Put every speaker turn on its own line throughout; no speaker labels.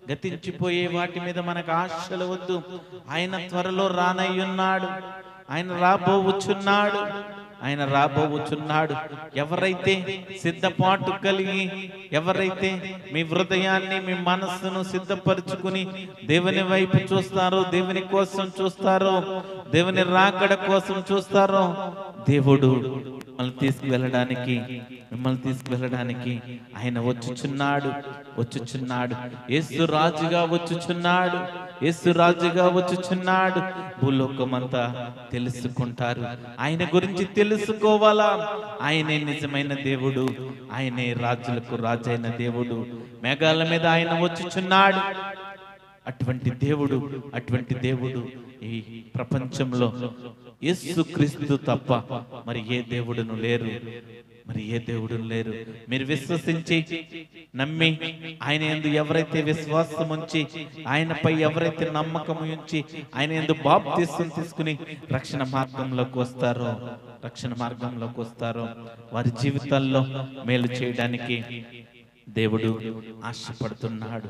గతించిపోయే వాటి మీద మనకు ఆశలు వద్దు. ఆయన త్వరలో రానయ్యున్నాడు. ఆయన రాబోవుచున్నాడు. ఆయన రాబోవుచున్నాడు. ఎవరైతే సిద్ధపాటు కలిగి, ఎవరైతే మీ హృదయాన్ని మీ మనస్సును సిద్ధపరుచుకుని దేవుని వైపు చూస్తారో, దేవుని కోసం చూస్తారో, దేవుని రాకడ కోసం చూస్తారో, దేవుడు మిమ్మల్ని తీసుకువెళ్ళడానికి ఆయన వచ్చుచున్నాడు. యేసు రాజుగా వచ్చుచున్నాడు. భూలోకమంతా తెలుసుకుంటారు. ఆయన గురించి తెలుసుకోవాలా. ఆయనే నిజమైన దేవుడు. ఆయనే రాజులకు రాజైన దేవుడు. మేఘాల మీద ఆయన వచ్చుచున్నాడు. అటువంటి దేవుడు ఈ ప్రపంచంలో యేసు క్రీస్తు తప్ప మరి ఏ దేవుడును లేరు. మీరు విశ్వసించి నమ్మి ఆయన యందు ఎవరైతే విశ్వాసం ఉంచి, ఆయనపై ఎవరైతే నమ్మకం ఉంచి, ఆయన యందు బాప్తిస్మం తీసుకుని రక్షణ మార్గంలోకి వస్తారో వారి జీవితాల్లో మేలు చేయడానికి దేవుడు ఆశపడుతున్నాడు.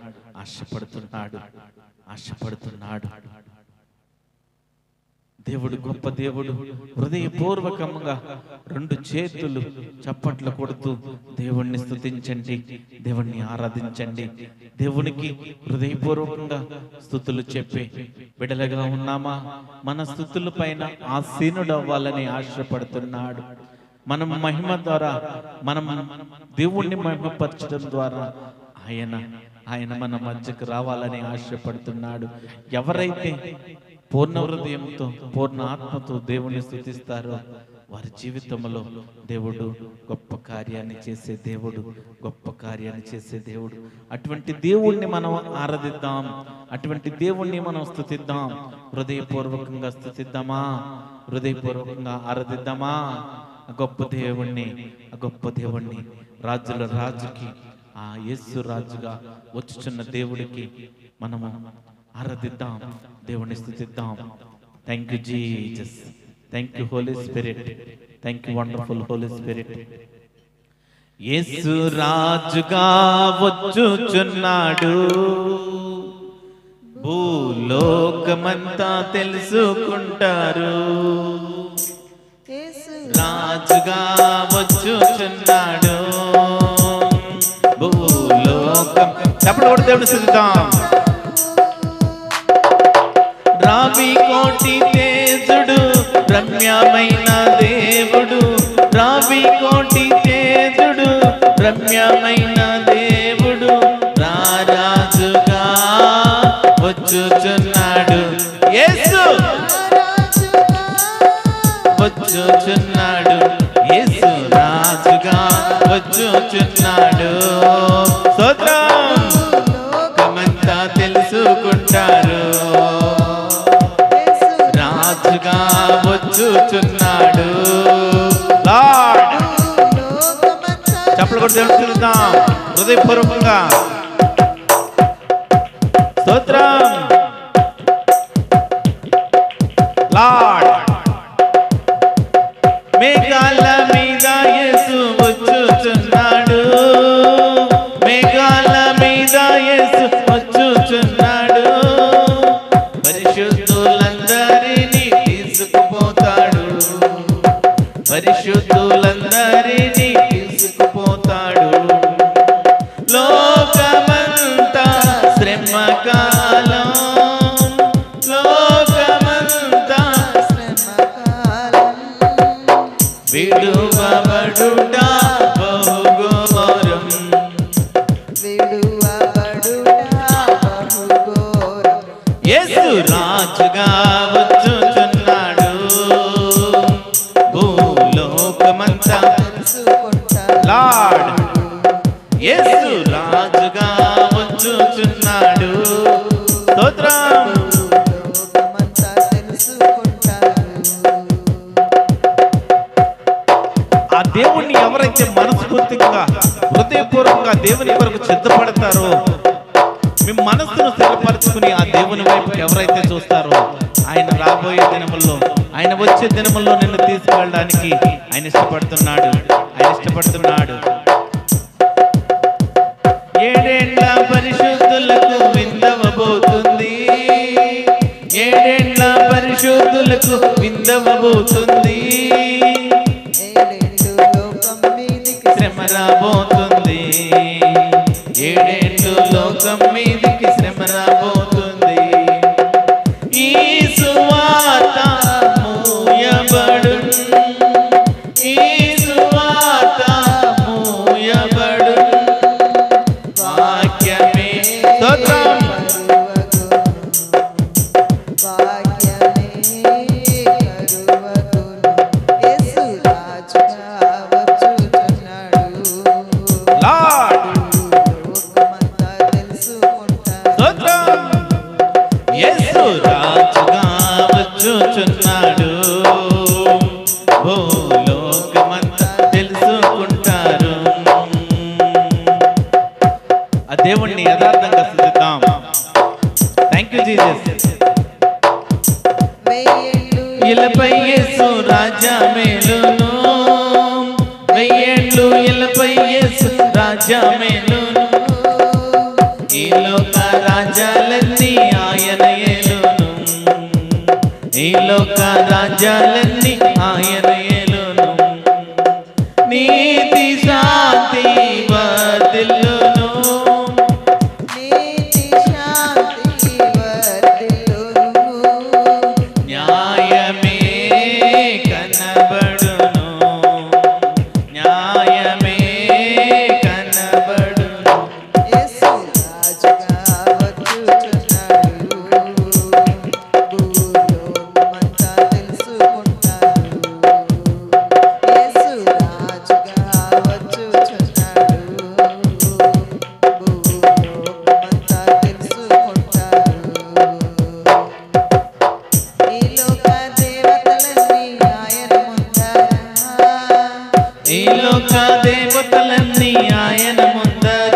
దేవుడు గొప్ప దేవుడు. హృదయపూర్వకంగా 2 చేతులు చప్పట్లు కొడుతూ దేవుణ్ణి స్తుతించండి, దేవుణ్ణి ఆరాధించండి. దేవునికి హృదయపూర్వకంగా స్తుతులు చెప్పే బిడలగా ఉన్నామా? మన స్తుతుల పైన ఆసీనుడు అవ్వాలని ఆశపడుతున్నాడు. మనం మహిమ ద్వారా, మనం దేవుణ్ణి మహిమపరచడం ద్వారా ఆయన మన మధ్యకు రావాలని ఆశపడుతున్నాడు. ఎవరైతే పూర్ణ హృదయంతో, పూర్ణ ఆత్మతో దేవుణ్ణి స్తుతిస్తారో వారి జీవితంలో దేవుడు గొప్ప కార్యాన్ని చేసే దేవుడు. అటువంటి దేవుణ్ణి మనం ఆరాధిద్దాం. అటువంటి దేవుణ్ణి మనం స్తుతిద్దాం. హృదయపూర్వకంగా స్తుతిద్దామా? హృదయపూర్వకంగా ఆరాధిద్దామా? ఆ గొప్ప దేవుణ్ణి రాజుల రాజుకి, ఆ యేసు రాజుగా వచ్చుచున్న దేవుడికి మనము ఆరాధిద్దాం, దేవుని స్తుతిద్దాం. Thank you Jesus. Thank you Holy Spirit. Thank you wonderful Holy Spirit. యేసు రాజుగా వచ్చుచున్నాడు. భూలోకమంతా తెలుసుకుంటారు. రాజుగా వచ్చుచున్నాడు. భూలోకం చప్పట్లు కొట్టి దేవుని స్తుతిద్దాం. రావి కోటి తేజుడు, రమ్యమైన దేవుడు. రావి కోటి తేజుడు, రమ్యమైన దేవుడు. రాజుగా వచ్చుచున్నాడు. యేసు వచ్చుచున్నాడు. యేసు రాజుగా వచ్చుచున్నాడు. స్తోత్రం. కమంతా తెలుసుకుంటారు. రాజుగా వచ్చుచున్నాడు. చప్పట్లు కొట్టి తెలుసుకుందాం హృదయపూర్వకంగా. స్తోత్రం. లార్డ్. మేఘాల మీద యేసు వచ్చుచున్నాడు. మేఘాల మీద యేసు వచ్చుచున్నాడు. పరిశుద్ధులందరినీ తీసుకుపోతాడు. పరిశుద్ధులందరినీ తీసుకుపోతాడు. లోకమంతా శ్రమకాలం. లోకమంతా విడువబడుట బహుఘోరం. యేసు రాజుగా వచ్చుచున్నాడు. భూలోకమంతా లార్డ్. యేసు రాజుగా వచ్చుచున్నాడు. స్తోత్రం. దేవుని కొరకు సిద్ధపడతారో, మీ మనస్సును స్థిరపరచుకుని ఆ దేవుని వైపు ఎవరైతే చూస్తారో, ఆయన రాబోయే దినముల్లో, ఆయన వచ్చే దినముల్లో నిన్ను తీసుకెళ్ళడానికి ఆయన ఇష్టపడుతున్నాడు. ఆయన ఇష్టపడుతున్నాడు. ఏడేండ్ల పరిశుద్ధులకు విందవబోతుంది, ఏడేండ్ల పరిశుద్ధులకు విందవబోతుంది, శ్రమ రాబోతుంది, ఏడేండ్లు లోకం మీదికి శ్రమ రాబోతుంది. ఈ సువార్త మూయబడు, ఈ సువార్త మూయబడు, వాక్యమే స్తోత్రం, వచ్చుచున్నాడు, భూలోకమంతా తెలుసుకుంటారు. ఆ దేవుణ్ణి యథార్థంగా స్తుతిద్దాం. Thank you Jesus. ఇలపై యేసు రాజా మేలును, వెయ్యేండ్లు ఇలపై యేసు రాజా మేలును, ఈ లోక రాజ్యాలన్నీ ఆయన ఏలును, ఈ లోక రాజ్యాలన్నీ ఆయన ఏలును, నీతి శాంతి వర్ధిల్లును, నీతి శాంతి వర్ధిల్లును, న్యాయమే కనబడును, న్యాయమే కనబడును. యేసు రాజుగా వచ్చుచున్నాడు, భూలోకమంతా తెలుసుకుంటారు. యేసు రాజుగా వచ్చుచున్నాడు, భూలోకమంతా తెలుసుకుంటారు. ఈ లోక దేవతలన్నీ ఆయన ముందర, ఈ లోక దేవతలన్నీ ఆయన ముందర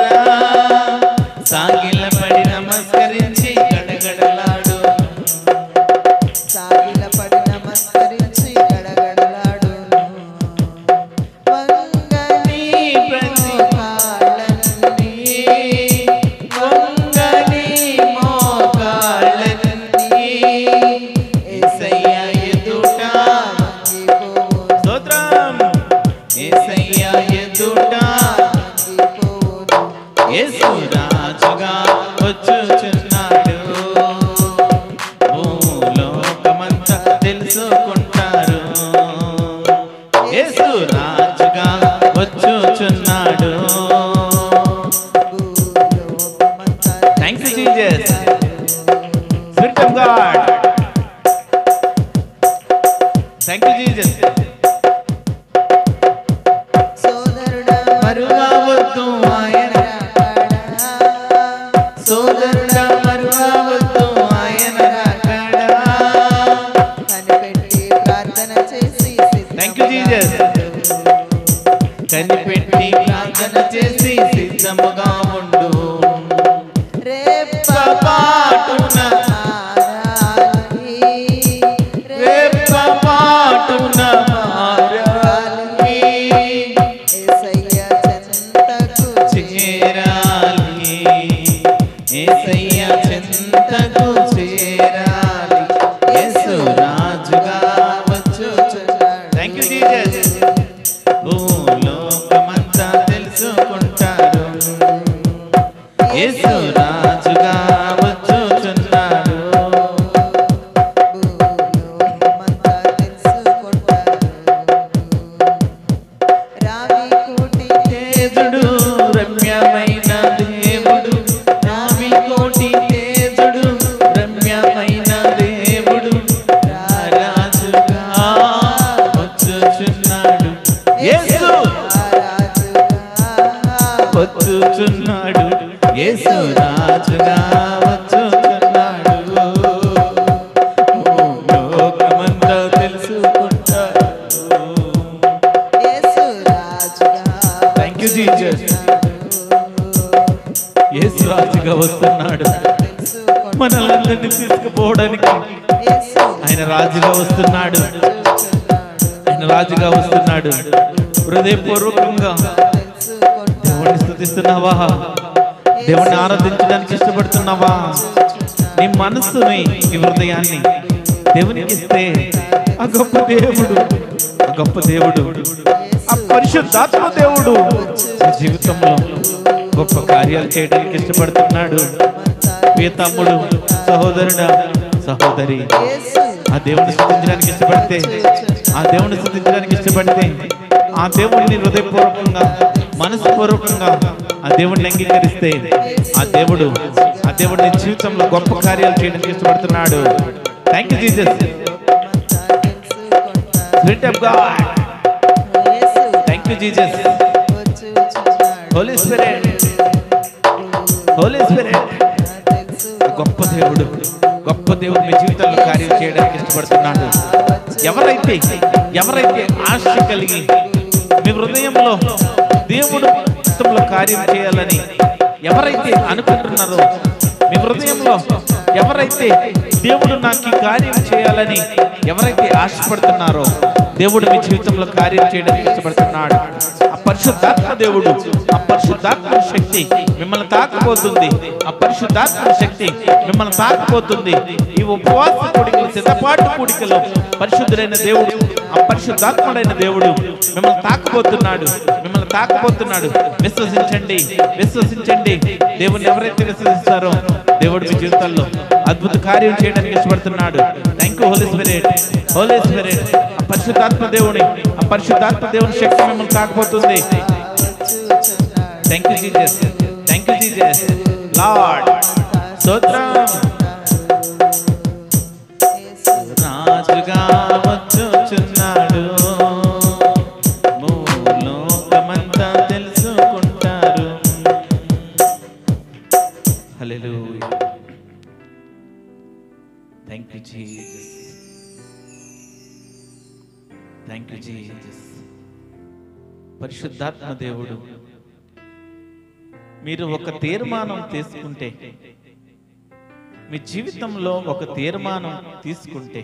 సాగిలపడి నమస్కరించి గడగడలాడు, సాగిలపడి నమస్కరించి గడగడలాడును, వంగని ప్రతి కాళ్ళన్నీ, వంగని మోకాళ్ళన్నీ యేసయ్య ఎదుట వంగిపోవును. స్తోత్రం. యేసయ్య ఎదుట వంగిపోవును. యేసు రాజుగా వచ్చుచున్నాడు, భూలోకమంతా తెలుసుకుంటారు. యేసు రాజుగా వచ్చుచున్నాడు. Thank you Jesus. Spirit of God. Thank you Jesus. సోదరుడా మరువవద్దు ఆయన రాకడ, సోదరుడా మరువవద్దు ఆయన రాకడ, కనిపెట్టి ప్రార్థన చేసి. Thank you Jesus. కనిపెట్టి ప్రార్థన చేసి సిద్ధముగా ఉండు, రెప్పపాటున మారాలి, రెప్పపాటున మారాలి, యేసయ్య చెంతకు చేరాలి, యేసయ్య చెంతకు చేరాలి. యేసు రాజుగా వచ్చుచున్నాడు. Thank you Jesus. భూలోకమంతా తెలుసుకుంటారు. యేసు రాజుగా వచ్చుచున్నాడు. భూలోకమంతా తెలుసుకుంటారు. రావి కోటి తేజుడు రమ్యమైన దేవుడు, రావి కోటి తేజుడు రమ్యమైన దేవుడు, రారాజుగా వచ్చుచున్నాడు. యేసు వచ్చుచున్నాడు. యేసు రాజుగా వచ్చుచున్నాడు. లోకమంతా తెలుసుకుంటాడు. యేసు రాజుగా. Thank you Jesus. చేసుకోవడానికి ఆయన రాజుగా వస్తున్నాడు. ఆయన రాజుగా వస్తున్నాడు. హృదయపూర్వకంగా దేవుణ్ణి స్తుతిస్తున్నావా? దేవుణ్ణి ఆరాధించడానికి ఇష్టపడుతున్నావా? నీ మనస్సుని, నీ హృదయాన్ని దేవునికి ఇస్తే ఆ గొప్ప దేవుడు, ఆ గొప్ప దేవుడు, ఆ పరిశుద్ధాత్మ దేవుడు నీ జీవితంలో గొప్ప కార్యాలు చేయడానికి ఇష్టపడుతున్నాడు. ప్రియ తమ్ముడు, సహోదరుడా, సహోదరి, ఆ దేవుడిని స్తుతించడానికి ఇష్టపడితే, ఆ దేవుడిని స్తుతించడానికి ఇష్టపడితే, ఆ దేవుడిని హృదయపూర్వకంగా, మనస్పూర్వకంగా ఆ దేవుడిని అంగీకరిస్తే ఆ దేవుడు నీ జీవితంలో గొప్ప కార్యాలు చేయడానికి ఇష్టపడుతున్నాడు. Thank you Jesus, spirit of God. Thank you Jesus. Holy spirit, Holi spirit. గొప్ప దేవుడు, గొప్ప దేవుడు మీ జీవితంలో కార్యం చేయడానికి ఇష్టపడుతున్నాడు. ఎవరైతే ఆశ కలిగి మీ హృదయంలో దేవుడు జీవితంలో కార్యం చేయాలని ఎవరైతే అనుకుంటున్నారో, మీ హృదయంలో ఎవరైతే దేవుడు నాకు ఈ కార్యం చేయాలని ఎవరైతే ఆశపడుతున్నారో, దేవుడు మీ జీవితంలో కార్యం చేయడానికి ఇష్టపడుతున్నాడు. ఆ పరిశుద్ధాత్మ దేవుడు, ఆ పరిశుద్ధాత్మ శక్తి మిమ్మల్ని తాకపోతుంది. ఆ పరిశుద్ధాత్మ శక్తి మిమ్మల్ని తాకపోతుంది. ఈ ఉపవాస కూడికలు, సిద్ధపాటు కూడికలో పరిశుద్ధుడైన దేవుడు, ఆ పరిశుద్ధాత్ముడైన దేవుడు మిమ్మల్ని తాకపోతున్నాడు, మిమ్మల్ని తాకపోతున్నాడు. విశ్వసించండి, విశ్వసించండి. దేవుడిని ఎవరైతే విశ్వసిస్తారో దేవుడు మీ జీవితాల్లో అద్భుత కార్యం చేయడానికి ఇష్టపడుతున్నాడు. Thank you Holy spirit, Holi Spirit. ఆ పరిశుద్ధాత్మ దేవుని, ఆ పరిశుద్ధాత్మ దేవుని శక్తి మిమ్మల్ని తాకపోతుంది. Thank you Jesus, thank you Jesus. Lord స్తోత్రం. రాజుగా వచ్చుచున్నాడు, లోకమంతా తెలుసుకుంటారు. హల్లెలూయా. Thank you Jesus, thank you Jesus. పరిశుద్ధాత్మ దేవుడు, మీరు ఒక తీర్మానం తీసుకుంటే, మీ జీవితంలో ఒక తీర్మానం తీసుకుంటే,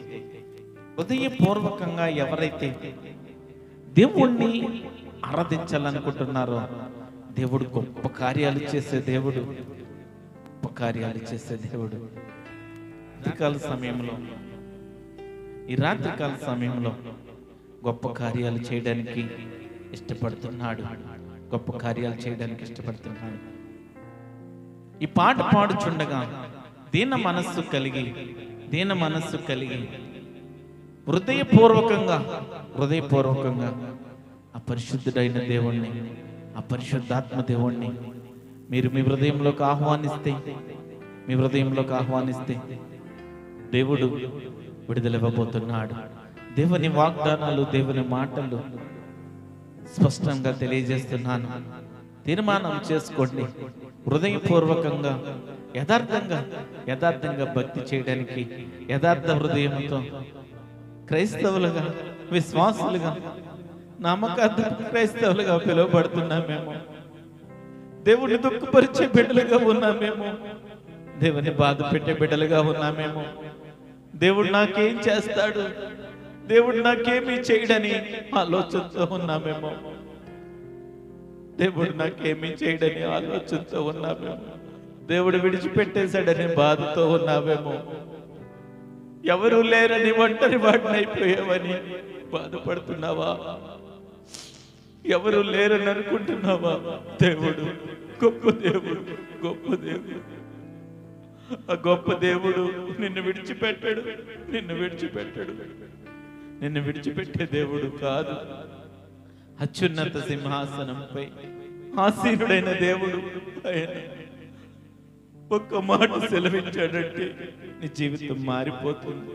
హృదయపూర్వకంగా ఎవరైతే దేవుణ్ణి ఆరాధించాలనుకుంటున్నారో దేవుడు గొప్ప కార్యాలు చేసే దేవుడు, గొప్ప కార్యాలు చేసే దేవుడు. రాత్రికాల సమయంలో, ఈ రాత్రికాల సమయంలో గొప్ప కార్యాలు చేయడానికి ఇష్టపడుతున్నాడు, గొప్ప కార్యాలు చేయడానికి ఇష్టపడుతున్నాడు. ఈ పాట పాడుచుండగా దీన మనస్సు కలిగి హృదయపూర్వకంగా ఆ పరిశుద్ధుడైన దేవుణ్ణి, ఆ పరిశుద్ధాత్మ దేవుణ్ణి మీరు మీ హృదయంలోకి ఆహ్వానిస్తే దేవుడు విడుదలవ్వబోతున్నాడు. దేవుని వాగ్దానాలు, దేవుని మాటలు స్పష్టంగా తెలియజేస్తున్నాను. తీర్మానం చేసుకోండి. హృదయపూర్వకంగా యథార్థంగా భక్తి చేయడానికి, యథార్థ హృదయంతో క్రైస్తవులుగా, విశ్వాసులుగా, నమ్మకార్థ క్రైస్తవులుగా పిలువబడుతున్నామేమో, దేవుడిని దుఃఖపరిచే బిడ్డలుగా ఉన్నామేమో, దేవుని బాధ పెట్టే బిడ్డలుగా ఉన్నామేమో, దేవుడు నాకేం చేస్తాడు, దేవుడు నాకేమీ చేయడని ఆలోచనతో ఉన్నామేమో, దేవుడు నాకేమీ చేయడని ఆలోచనతో ఉన్నామేమో, దేవుడు విడిచిపెట్టేశాడని బాధతో ఉన్నామేమో, ఎవరు లేరని ఒంటరి వాడిని అయిపోయావని బాధపడుతున్నావా? ఎవరు లేరని అనుకుంటున్నావా? దేవుడు గొప్ప దేవుడు, గొప్ప దేవుడు. ఆ గొప్ప దేవుడు నిన్ను విడిచిపెట్టే దేవుడు కాదు. అత్యున్నత సింహాసనంపై ఆసీనుడైన దేవుడు ఆయన. ఒక్క మాట సెలవించాడంటే నీ జీవితం మారిపోతుంది,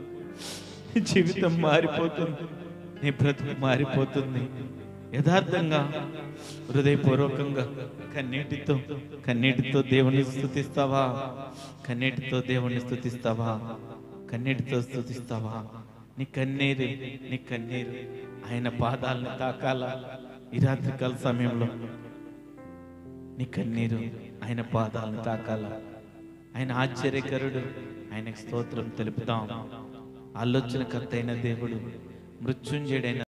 నీ బ్రతుకు మారిపోతుంది. యథార్థంగా, హృదయపూర్వకంగా, కన్నీటితో దేవుని స్తుతిస్తావా? కన్నీటితో స్తుతిస్తావా? నీ కన్నీరు ఆయన పాదాలను తాకాలా? ఈ రాత్రికాల సమయంలో నీ కన్నీరు ఆయన పాదాలను తాకాలా? ఆయన ఆశ్చర్యకరుడు, ఆయనకు స్తోత్రం తెలుపుతాం. ఆలోచనకర్త అయిన దేవుడు, మృత్యుంజయుడైన